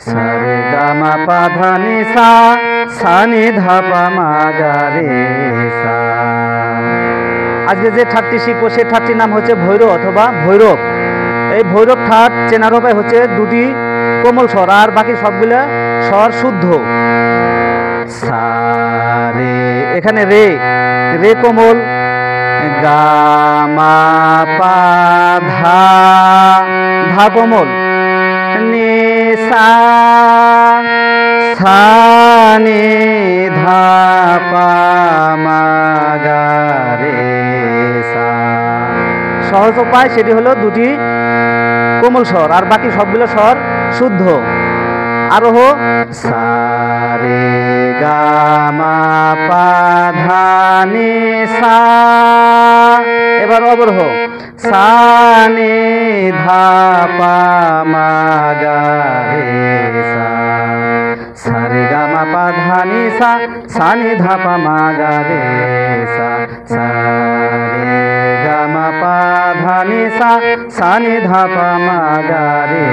সারে গামা পা ধা নি সা সা নি ধা পা মা গা রে সা। আজকে যে ঠাটটি শিখবো সেই ঠাটটির নাম হচ্ছে ভৈরব অথবা ভৈরব। এই ভৈরব ঠাট চেনার উপায় হচ্ছে দুটি কোমল স্বর আর বাকি সবগুলা স্বর শুদ্ধ। সা রে, এখানে রে, রে কোমল, গা মা পা ধা, ধা কোমল, নি সা, সা নি ধা পা মা গা রে সা। সহজ উপায় সেটি হলো দুটি কোমল স্বর আর বাকি সবগুলো স্বর শুদ্ধ। আরোহ সা রে গা মা পা ধা নি সা। এবার অবরোহ সা নি ধা পা মা গা রে সা। সা রে গা মা পা ধা নি সা, সা নি ধা পা মা গা রে সা। সা রে গা মা পা ধা নি সা, সা নি ধা পা মা গা রে